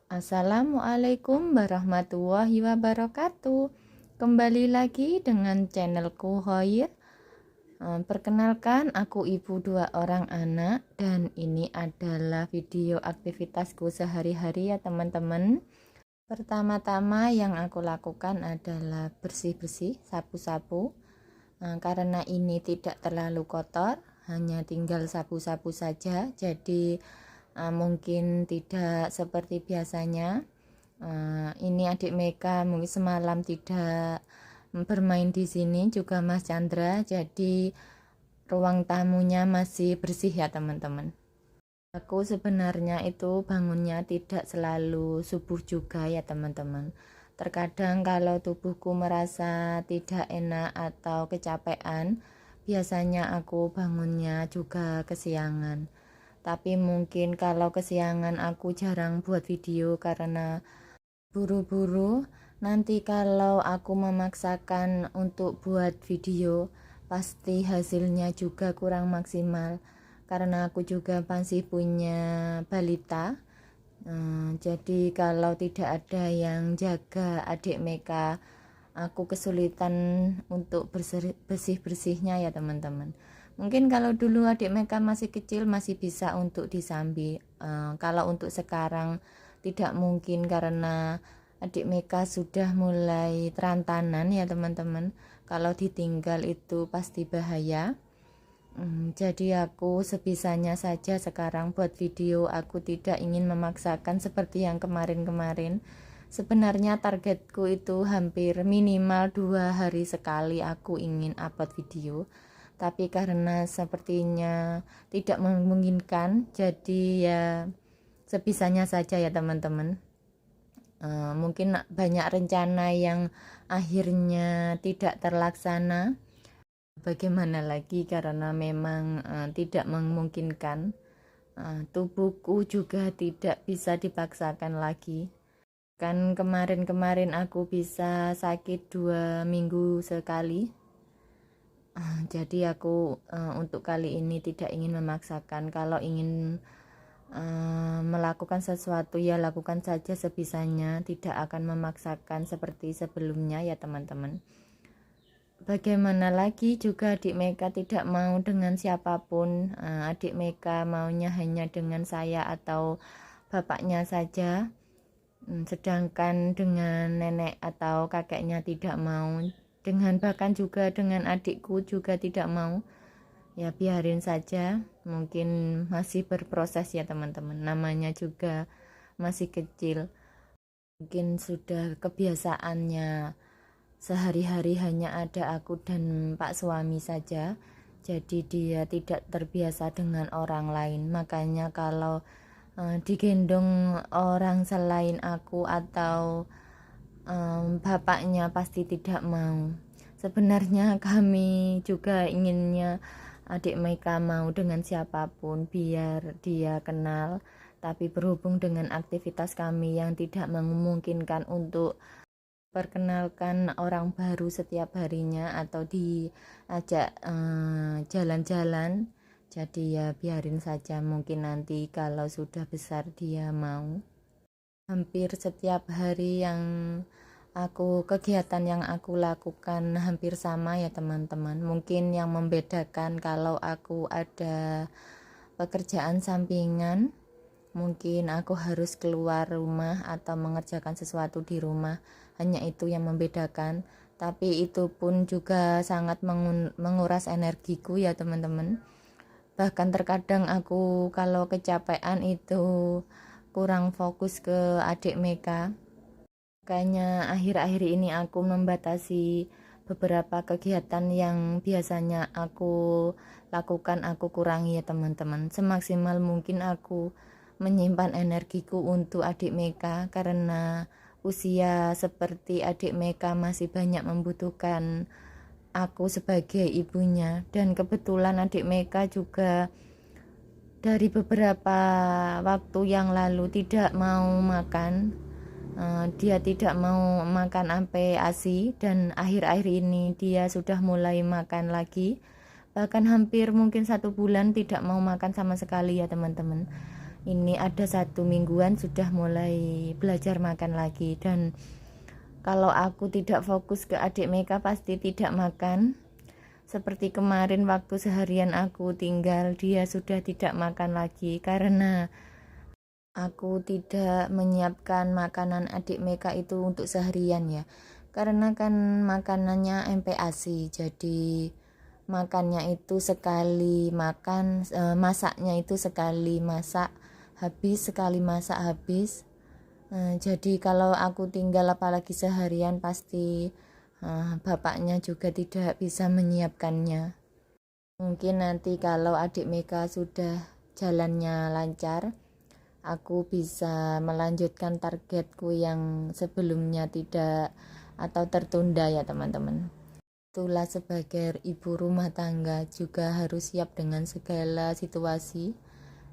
Assalamualaikum warahmatullahi wabarakatuh. Kembali lagi dengan channelku Hoir. Perkenalkan, aku ibu dua orang anak dan ini adalah video aktivitasku sehari-hari ya teman-teman. Pertama-tama yang aku lakukan adalah bersih-bersih, sapu-sapu. Karena ini tidak terlalu kotor, hanya tinggal sapu-sapu saja, jadi mungkin tidak seperti biasanya. Ini adik Meka mungkin semalam tidak bermain di sini, juga Mas Chandra, jadi ruang tamunya masih bersih ya teman-teman. Aku sebenarnya itu bangunnya tidak selalu subuh juga ya teman-teman. Terkadang kalau tubuhku merasa tidak enak atau kecapean, biasanya aku bangunnya juga kesiangan. Tapi mungkin kalau kesiangan aku jarang buat video karena buru-buru. Nanti kalau aku memaksakan untuk buat video, pasti hasilnya juga kurang maksimal karena aku juga masih punya balita. Jadi kalau tidak ada yang jaga adik Meka, aku kesulitan untuk bersih-bersihnya ya teman-teman. Mungkin kalau dulu adik Meka masih kecil masih bisa untuk disambi. Kalau untuk sekarang tidak mungkin karena adik Meka sudah mulai terantanan ya teman-teman. Kalau ditinggal itu pasti bahaya. Jadi aku sebisanya saja sekarang buat video. Aku tidak ingin memaksakan seperti yang kemarin-kemarin. Sebenarnya targetku itu hampir minimal 2 hari sekali aku ingin upload video. Tapi karena sepertinya tidak memungkinkan, jadi ya sebisanya saja ya teman-teman. Mungkin banyak rencana yang akhirnya tidak terlaksana. Bagaimana lagi karena memang tidak memungkinkan. Tubuhku juga tidak bisa dipaksakan lagi. Kan kemarin-kemarin aku bisa sakit 2 minggu sekali. Jadi aku untuk kali ini tidak ingin memaksakan. Kalau ingin melakukan sesuatu ya lakukan saja sebisanya, tidak akan memaksakan seperti sebelumnya ya teman-teman. Bagaimana lagi juga adik Meka tidak mau dengan siapapun. Adik Meka maunya hanya dengan saya atau bapaknya saja, sedangkan dengan nenek atau kakeknya tidak mau, dengan bahkan juga dengan adikku juga tidak mau. Ya biarin saja, mungkin masih berproses ya teman-teman, namanya juga masih kecil, mungkin sudah kebiasaannya sehari-hari hanya ada aku dan Pak suami saja, jadi dia tidak terbiasa dengan orang lain. Makanya kalau digendong orang selain aku atau bapaknya pasti tidak mau. Sebenarnya kami juga inginnya adik Meka mau dengan siapapun biar dia kenal, tapi berhubung dengan aktivitas kami yang tidak memungkinkan untuk perkenalkan orang baru setiap harinya atau diajak jalan-jalan, jadi ya biarin saja, mungkin nanti kalau sudah besar dia mau. Hampir setiap hari yang kegiatan yang aku lakukan hampir sama ya teman-teman. Mungkin yang membedakan kalau aku ada pekerjaan sampingan, mungkin aku harus keluar rumah atau mengerjakan sesuatu di rumah, hanya itu yang membedakan. Tapi itu pun juga sangat menguras energiku ya teman-teman. Bahkan terkadang aku kalau kecapean itu kurang fokus ke adik Meka. Makanya akhir-akhir ini aku membatasi beberapa kegiatan yang biasanya aku lakukan, aku kurangi ya teman-teman. Semaksimal mungkin aku menyimpan energiku untuk adik Meka karena usia seperti adik Meka masih banyak membutuhkan aku sebagai ibunya. Dan kebetulan adik Meka juga dari beberapa waktu yang lalu tidak mau makan. Dia tidak mau makan sampai ASI dan akhir-akhir ini dia sudah mulai makan lagi, bahkan hampir mungkin 1 bulan tidak mau makan sama sekali ya teman-teman. Ini ada 1 mingguan sudah mulai belajar makan lagi, dan kalau aku tidak fokus ke adik Meka pasti tidak makan. Seperti kemarin waktu seharian aku tinggal, dia sudah tidak makan lagi karena aku tidak menyiapkan makanan adik Meka itu untuk seharian ya. Karena kan makanannya MPASI, jadi makannya itu sekali makan, masaknya itu sekali masak habis, sekali masak habis. Jadi kalau aku tinggal apalagi seharian pasti bapaknya juga tidak bisa menyiapkannya. Mungkin nanti kalau adik Meka sudah jalannya lancar, aku bisa melanjutkan targetku yang sebelumnya tidak atau tertunda ya teman-teman. Itulah sebagai ibu rumah tangga juga harus siap dengan segala situasi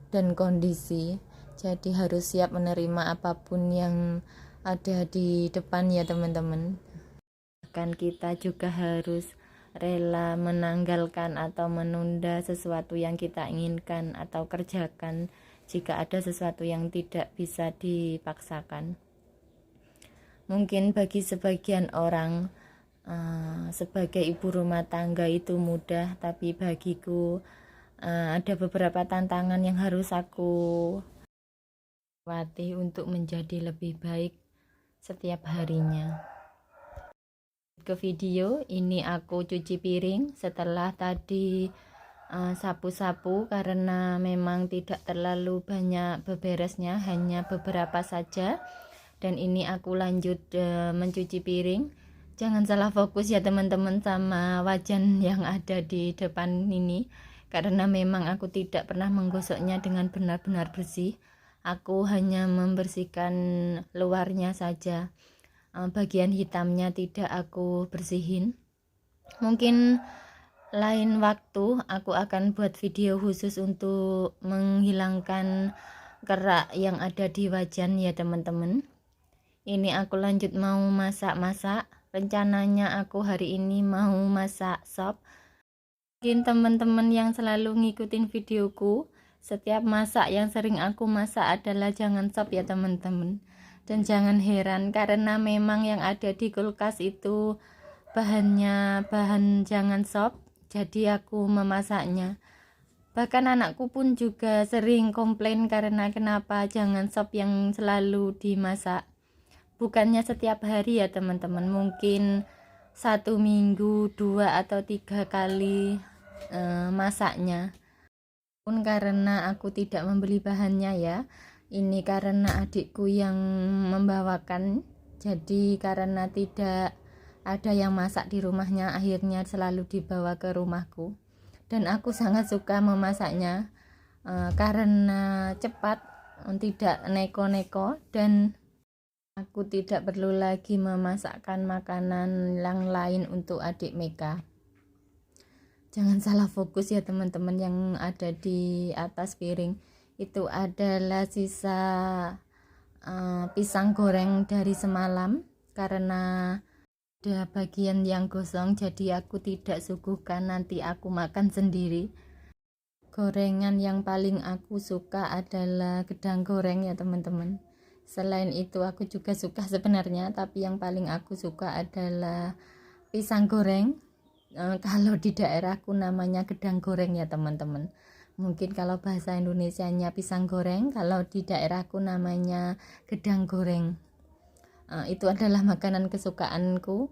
dan kondisi. Jadi harus siap menerima apapun yang ada di depan ya teman-teman. Bahkan kita juga harus rela menanggalkan atau menunda sesuatu yang kita inginkan atau kerjakan jika ada sesuatu yang tidak bisa dipaksakan. Mungkin bagi sebagian orang sebagai ibu rumah tangga itu mudah, tapi bagiku ada beberapa tantangan yang harus aku lewati untuk menjadi lebih baik setiap harinya. Ke video ini aku cuci piring setelah tadi sapu-sapu karena memang tidak terlalu banyak beberesnya, hanya beberapa saja. Dan ini aku lanjut mencuci piring. Jangan salah fokus ya teman-teman sama wajan yang ada di depan ini, karena memang aku tidak pernah menggosoknya dengan benar-benar bersih. Aku hanya membersihkan luarnya saja, bagian hitamnya tidak aku bersihin. Mungkin lain waktu aku akan buat video khusus untuk menghilangkan kerak yang ada di wajan ya teman-teman. Ini aku lanjut mau masak-masak. Rencananya aku hari ini mau masak sop. Mungkin teman-teman yang selalu ngikutin videoku, setiap masak yang sering aku masak adalah jangan sop ya teman-teman. Dan jangan heran karena memang yang ada di kulkas itu bahannya bahan jangan sop, jadi aku memasaknya. Bahkan anakku pun juga sering komplain karena kenapa jangan sop yang selalu dimasak. Bukannya setiap hari ya teman-teman, mungkin 1 minggu 2 atau 3 kali masaknya. Pun karena aku tidak membeli bahannya ya, ini karena adikku yang membawakan, jadi karena tidak ada yang masak di rumahnya akhirnya selalu dibawa ke rumahku. Dan aku sangat suka memasaknya karena cepat, tidak neko-neko, dan aku tidak perlu lagi memasakkan makanan yang lain untuk adik Meka. Jangan salah fokus ya teman-teman, yang ada di atas piring itu adalah sisa pisang goreng dari semalam, karena ada bagian yang gosong jadi aku tidak suguhkan, nanti aku makan sendiri. Gorengan yang paling aku suka adalah gedang goreng ya teman-teman. Selain itu aku juga suka sebenarnya, tapi yang paling aku suka adalah pisang goreng. Kalau di daerahku namanya gedang goreng ya teman-teman. Mungkin kalau bahasa Indonesianya pisang goreng, kalau di daerahku namanya gedang goreng. Itu adalah makanan kesukaanku.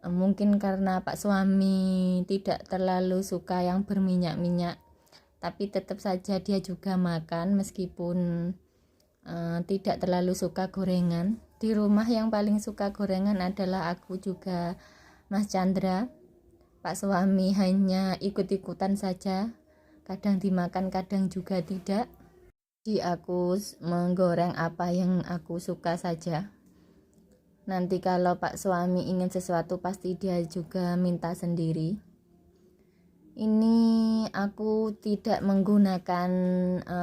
Mungkin karena Pak suami tidak terlalu suka yang berminyak-minyak, tapi tetap saja dia juga makan meskipun tidak terlalu suka gorengan. Di rumah yang paling suka gorengan adalah aku juga Mas Chandra. Pak suami hanya ikut-ikutan saja, kadang dimakan kadang juga tidak. Jadi aku menggoreng apa yang aku suka saja. Nanti kalau Pak suami ingin sesuatu pasti dia juga minta sendiri. Ini aku tidak menggunakan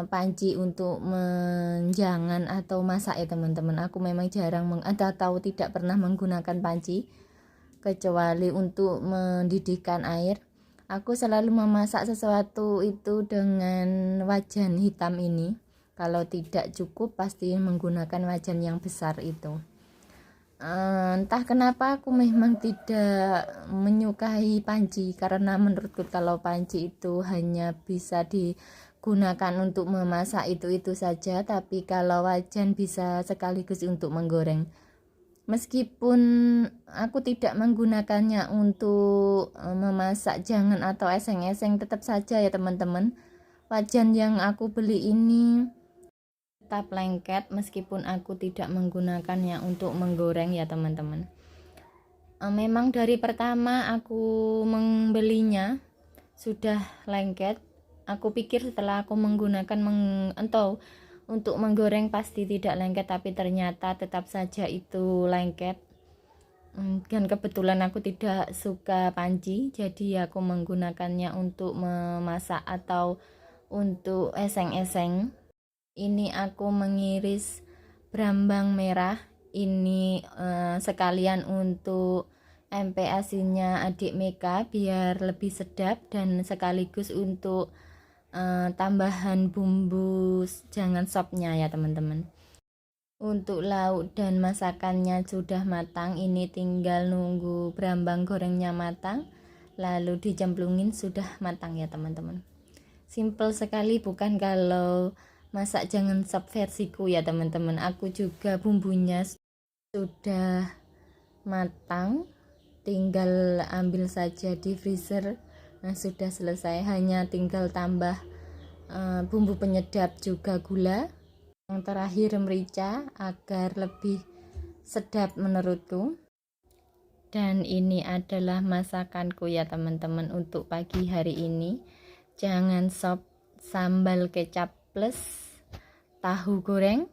panci untuk menjangan atau masak ya teman-teman. Aku memang jarang atau tidak pernah menggunakan panci, kecuali untuk mendidihkan air. Aku selalu memasak sesuatu itu dengan wajan hitam ini. Kalau tidak cukup pasti menggunakan wajan yang besar itu. Entah kenapa aku memang tidak menyukai panci, karena menurutku kalau panci itu hanya bisa digunakan untuk memasak itu saja, tapi kalau wajan bisa sekaligus untuk menggoreng. Meskipun aku tidak menggunakannya untuk memasak jangan atau eseng-eseng, tetap saja ya teman-teman, wajan yang aku beli ini tetap lengket meskipun aku tidak menggunakannya untuk menggoreng ya teman-teman. Memang dari pertama aku membelinya sudah lengket. Aku pikir setelah aku menggunakan untuk menggoreng pasti tidak lengket, tapi ternyata tetap saja itu lengket. Dan kebetulan aku tidak suka panci, jadi aku menggunakannya untuk memasak atau untuk eseng-eseng. Ini aku mengiris brambang merah ini sekalian untuk MPASI-nya adik Meka biar lebih sedap, dan sekaligus untuk tambahan bumbu jangan sopnya ya teman-teman. Untuk lauk dan masakannya sudah matang, ini tinggal nunggu brambang gorengnya matang lalu dicemplungin, sudah matang ya teman-teman. Simple sekali bukan kalau masak jangan sop versiku ya teman-teman. Aku juga bumbunya sudah matang, tinggal ambil saja di freezer. Nah, sudah selesai, hanya tinggal tambah bumbu penyedap juga gula, yang terakhir merica agar lebih sedap menurutku. Dan ini adalah masakanku ya teman-teman untuk pagi hari ini. Jangan sop sambal kecap plus tahu goreng.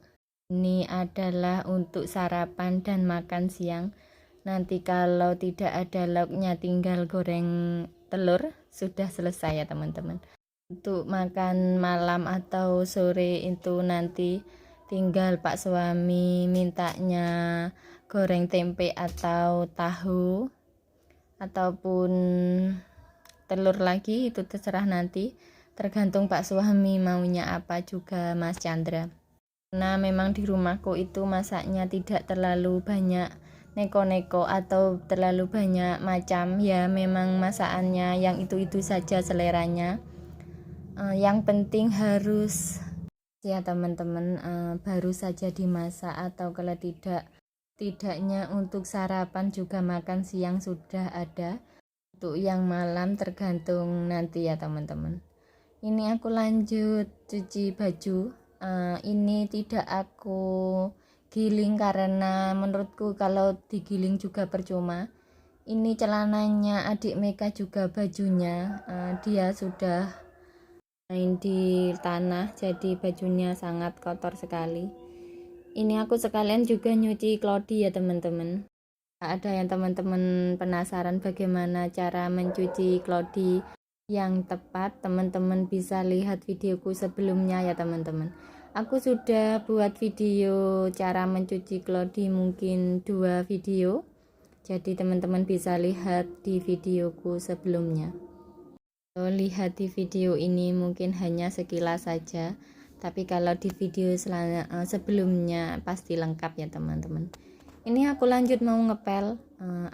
Ini adalah untuk sarapan dan makan siang. Nanti kalau tidak ada lauknya tinggal goreng telur, sudah selesai ya teman-teman. Untuk makan malam atau sore itu nanti tinggal Pak suami mintanya goreng tempe atau tahu ataupun telur lagi, itu terserah nanti, tergantung Pak suami maunya apa juga Mas Chandra. Nah, memang di rumahku itu masaknya tidak terlalu banyak neko-neko atau terlalu banyak macam ya, memang masakannya yang itu-itu saja seleranya. Yang penting harus ya teman-teman, baru saja dimasak, atau kalau tidaknya untuk sarapan juga makan siang sudah ada. Untuk yang malam tergantung nanti ya teman-teman. Ini aku lanjut cuci baju. Ini tidak aku giling karena menurutku kalau digiling juga percuma. Ini celananya adik Meka juga bajunya, dia sudah main di tanah jadi bajunya sangat kotor sekali. Ini aku sekalian juga nyuci klodi ya teman-teman. Ada yang teman-teman penasaran bagaimana cara mencuci klodi yang tepat, teman-teman bisa lihat videoku sebelumnya ya teman-teman. Aku sudah buat video cara mencuci klodi mungkin 2 video, jadi teman-teman bisa lihat di videoku sebelumnya. Lihat di video ini mungkin hanya sekilas saja, tapi kalau di video sebelumnya pasti lengkap ya teman-teman. Ini aku lanjut mau ngepel.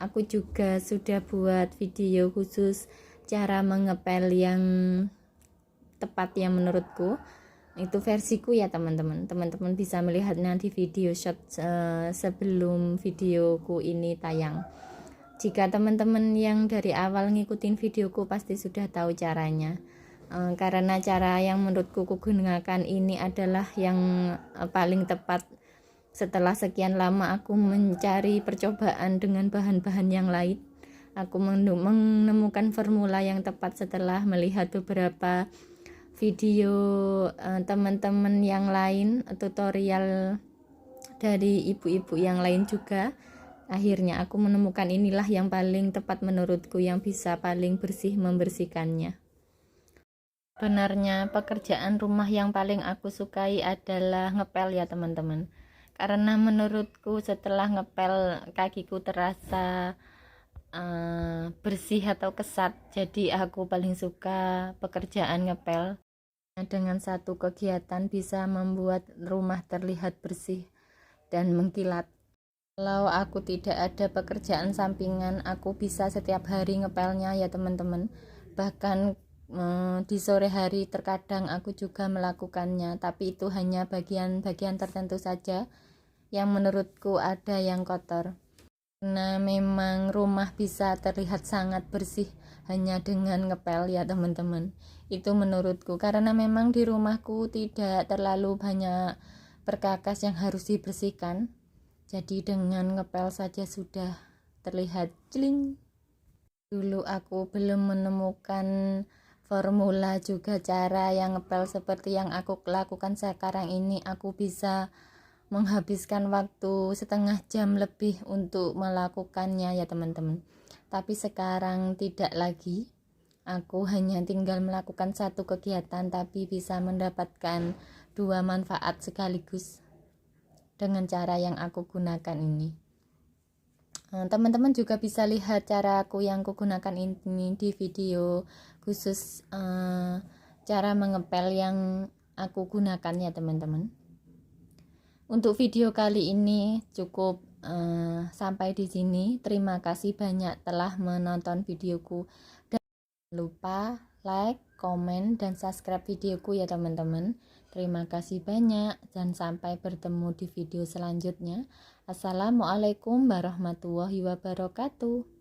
Aku juga sudah buat video khusus cara mengepel yang tepat yang menurutku, itu versiku ya teman-teman. Teman-teman bisa melihatnya di video shot sebelum videoku ini tayang. Jika teman-teman yang dari awal ngikutin videoku pasti sudah tahu caranya, karena cara yang menurutku gunakan ini adalah yang paling tepat. Setelah sekian lama aku mencari percobaan dengan bahan-bahan yang lain, aku menemukan formula yang tepat setelah melihat beberapa video teman-teman yang lain, tutorial dari ibu-ibu yang lain juga. Akhirnya aku menemukan inilah yang paling tepat menurutku, yang bisa paling bersih membersihkannya. Benarnya pekerjaan rumah yang paling aku sukai adalah ngepel ya teman-teman, karena menurutku setelah ngepel kakiku terasa bersih atau kesat, jadi aku paling suka pekerjaan ngepel. Dengan satu kegiatan bisa membuat rumah terlihat bersih dan mengkilat. Kalau aku tidak ada pekerjaan sampingan, aku bisa setiap hari ngepelnya ya teman-teman. Bahkan di sore hari terkadang aku juga melakukannya, tapi itu hanya bagian-bagian tertentu saja yang menurutku ada yang kotor. Nah, memang rumah bisa terlihat sangat bersih hanya dengan ngepel ya teman-teman. Itu menurutku, karena memang di rumahku tidak terlalu banyak perkakas yang harus dibersihkan. Jadi dengan ngepel saja sudah terlihat celing. Dulu aku belum menemukan formula juga cara yang ngepel seperti yang aku lakukan sekarang ini. Aku bisa menghabiskan waktu setengah jam lebih untuk melakukannya ya teman-teman. Tapi sekarang tidak lagi. Aku hanya tinggal melakukan satu kegiatan tapi bisa mendapatkan dua manfaat sekaligus dengan cara yang aku gunakan ini. Teman-teman juga bisa lihat cara aku yang kugunakan ini di video khusus cara mengepel yang aku gunakan ya teman-teman. Untuk video kali ini cukup sampai di sini. Terima kasih banyak telah menonton videoku. Dan jangan lupa like, komen, dan subscribe videoku ya teman-teman. Terima kasih banyak dan sampai bertemu di video selanjutnya. Assalamualaikum warahmatullahi wabarakatuh.